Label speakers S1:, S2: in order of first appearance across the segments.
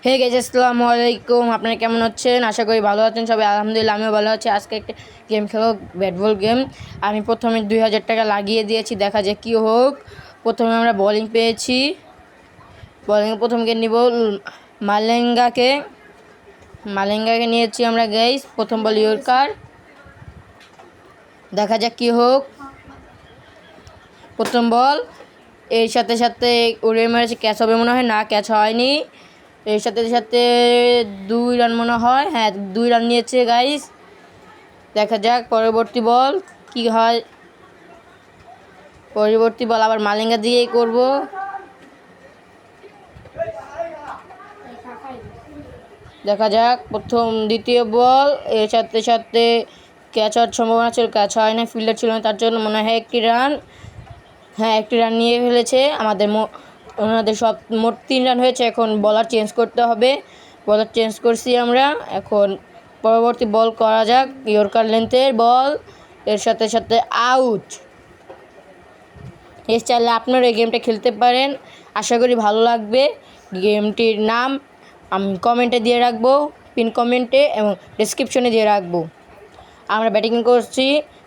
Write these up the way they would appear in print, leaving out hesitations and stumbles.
S1: Hey guys, আসসালামু আলাইকুম। আপনারা কেমন আছেন? আশা করি ভালো আছেন সবাই। আলহামদুলিল্লাহ আমিও ভালো আছি। আজকে একটা গেম খেলো, ব্যাট বল গেম। আমি প্রথমে 2000 টাকা লাগিয়ে দিয়েছি, দেখা যাক কী হোক। প্রথমে আমরা বোলিং পেয়েছি। বোলিংয়ে প্রথমকে নিব মালেঙ্গাকে। মালেঙ্গাকে নিয়েছি আমরা গাইস। প্রথম বল ইয়র্কার, দেখা যাক কী হোক। প্রথম বল, এর সাথে সাথে উড়ে মেরেছে, ক্যাচ হবে মনে হয়। না, ক্যাচ হয়নি। এর সাথে সাথে 2 রান মনে হয়। হ্যাঁ, 2 রান নিয়েছে গাইস। দেখা যাক পরবর্তী বল কি হয়। পরবর্তী বল আবার মালেঙ্গা দিয়েই করব। দেখা যাক দ্বিতীয় বল, এর সাথে সাথে ক্যাচ হওয়ার সম্ভাবনা ছিল, ক্যাচ হয় না, ফিল্ডার ছিল না, তার জন্য মনে হয় 1টি রান। হ্যাঁ, 1টি রান নিয়ে ফেলেছে ওনাদের। সব মোট 3 রান হয়েছে। এখন বলার চেঞ্জ করতে হবে। বলার চেঞ্জ করছি আমরা। এখন পরবর্তী বল করা যাক। ইয়র্কার লেন্থের বল, এর সাথে সাথে আউট। এর চাইলে আপনারা এই গেমটা খেলতে পারেন, আশা করি ভালো লাগবে। গেমটির নাম আমি কমেন্টে দিয়ে রাখবো, পিন কমেন্টে এবং ডেসক্রিপশনে দিয়ে রাখবো। আমরা ব্যাটিং করছি,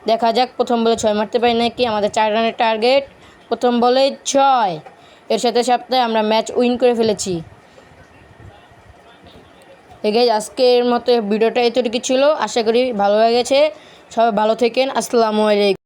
S1: দেখা যাক প্রথম বলে 6 মারতে পারি নাকি। আমাদের 4 রানের টার্গেট, প্রথম বলে 6। এর সাথে সাথে আমরা ম্যাচ উইন করে ফেলেছি। গাইস, আজকের মতো ভিডিওটা এতটুকু ছিল। আশা করি ভালো লেগেছে। সবাই ভালো থাকেন। আসসালামু আলাইকুম।